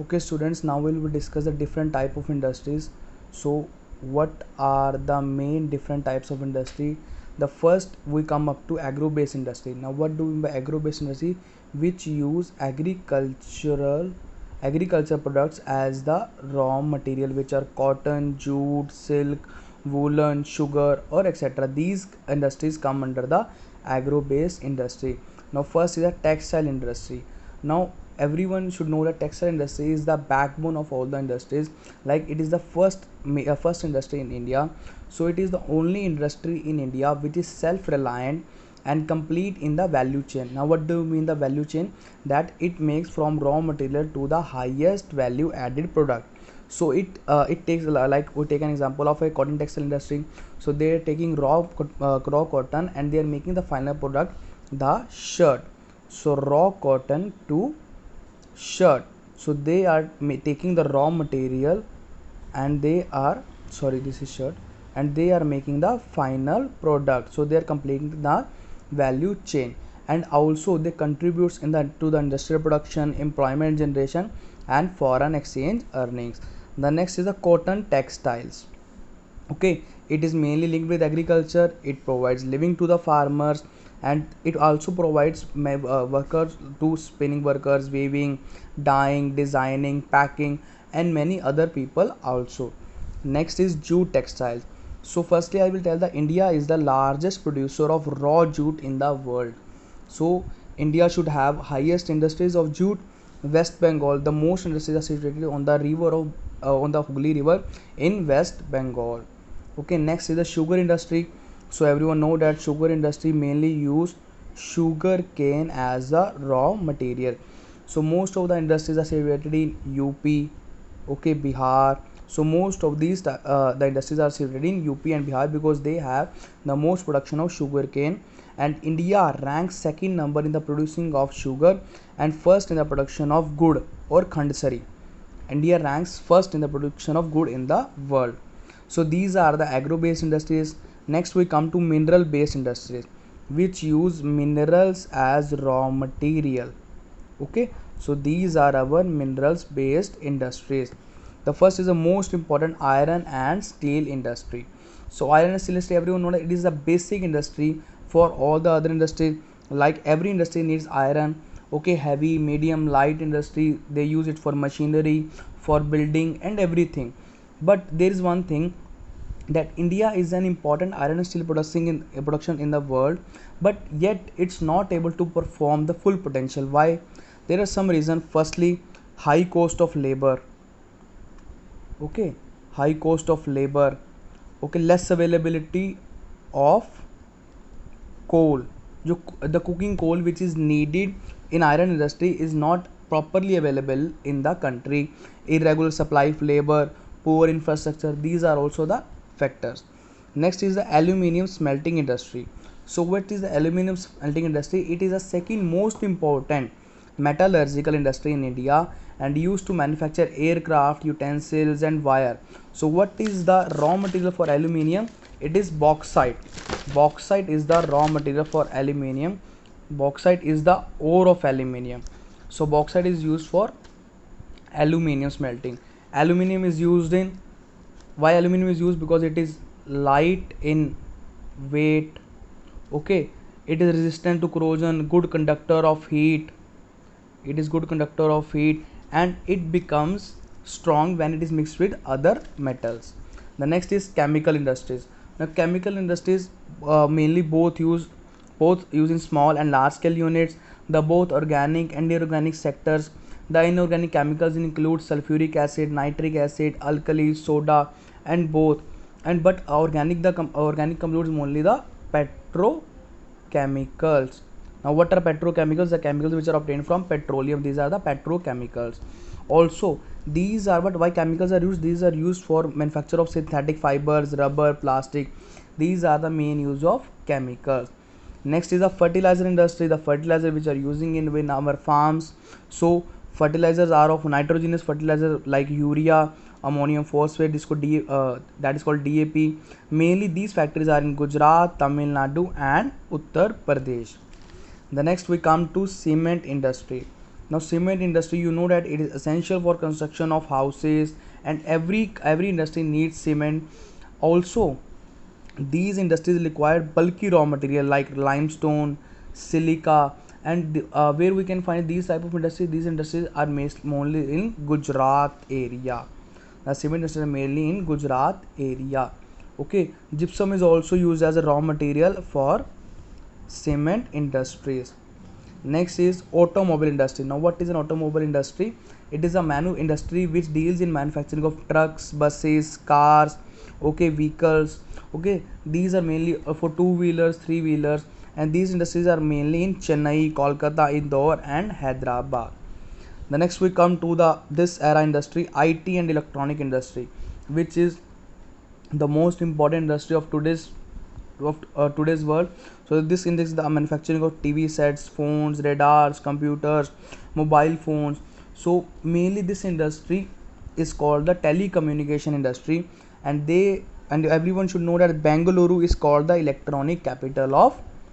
Okay students, now we will discuss the different type of industries. So what are the main different types of industry? The first we come up to agro-based industry. Now what do we mean by agro-based industry? Which use agriculture products as the raw material, which are cotton, jute, silk, woolen, sugar or etc. These industries come under the agro-based industry. Now first is the textile industry. Now everyone should know that textile industry is the backbone of all the industries. Like it is the first industry in India. So it is the only industry in India which is self-reliant and complete in the value chain. Now what do you mean the value chain? That it makes from raw material to the highest value added product. So it takes, like we take an example of a cotton textile industry. So they are taking raw cotton and they are making the final product, the shirt. So raw cotton to shirt. So they are taking the raw material and they are, sorry, this is shirt, and they are making the final product. So they are completing the value chain, and also they contributes in the to the industrial production, employment generation and foreign exchange earnings. The next is the cotton textiles. Okay, it is mainly linked with agriculture. It provides living to the farmers, and it also provides workers to spinning workers, weaving, dyeing, designing, packing and many other people also. Next is jute textiles. So firstly I will tell that India is the largest producer of raw jute in the world. So India should have highest industries of jute. West Bengal, the most industries are situated on the river of on the Hooghly river in West Bengal. Okay, next is the sugar industry. So everyone know that sugar industry mainly use sugar cane as a raw material. So most of the industries are situated in UP, okay, Bihar. So most of these the industries are situated in UP and Bihar because they have the most production of sugar cane. And India ranks second number in the producing of sugar and first in the production of gur or khandsari. India ranks first in the production of gur in the world. So these are the agro-based industries. Next we come to mineral-based industries, which use minerals as raw material. Okay, so these are our minerals-based industries. The first is the most important, iron and steel industry. So iron and steel industry, everyone knows that it is the basic industry for all the other industries. Like every industry needs iron. Okay, heavy, medium, light industry, they use it for machinery, for building and everything. But there is one thing, that India is an important iron and steel production in the world, but yet it's not able to perform the full potential. Why? There are some reasons. Firstly, high cost of labor. Okay, high cost of labor. Okay, less availability of coal. The cooking coal which is needed in iron industry is not properly available in the country. Irregular supply of labor, poor infrastructure, these are also the factors. Next is the aluminium smelting industry. So what is the aluminium smelting industry? It is the second most important metallurgical industry in India and used to manufacture aircraft, utensils and wire. So what is the raw material for aluminium? It is bauxite. Bauxite is the raw material for aluminium. Bauxite is the ore of aluminium. So bauxite is used for aluminium smelting. Aluminium is used in, why aluminium is used? Because it is light in weight. Okay, it is resistant to corrosion, good conductor of heat. It is good conductor of heat and it becomes strong when it is mixed with other metals. The next is chemical industries. Now chemical industries mainly both use in small and large scale units. The both organic and inorganic sectors. The inorganic chemicals include sulfuric acid, nitric acid, alkali, soda and both. And but organic, the organic includes only the petrochemicals. Now what are petrochemicals? The chemicals which are obtained from petroleum. These are the petrochemicals. Also these are, but why chemicals are used? These are used for manufacture of synthetic fibers, rubber, plastic. These are the main use of chemicals. Next is the fertilizer industry. The fertilizer which are using in our farms. So fertilizers are of nitrogenous fertilizer like urea, ammonium phosphate, that is called DAP. Mainly these factories are in Gujarat, Tamil Nadu and Uttar Pradesh. The next we come to cement industry. Now cement industry, you know that it is essential for construction of houses, and every industry needs cement. Also, these industries require bulky raw material like limestone, silica, and where we can find these type of industries. These industries are mainly in Gujarat area. The cement industry is mainly in Gujarat area. Okay, gypsum is also used as a raw material for cement industries. Next is automobile industry. Now what is an automobile industry? It is a industry which deals in manufacturing of trucks, buses, cars, okay, vehicles. Okay, these are mainly for two wheelers, three wheelers, and these industries are mainly in Chennai, Kolkata, Indore, and Hyderabad. The next we come to the this era industry, IT and electronic industry, which is the most important industry of today's world. So this index the manufacturing of TV sets, phones, radars, computers, mobile phones. So mainly this industry is called the telecommunication industry, and everyone should know that Bangalore is called the electronic capital of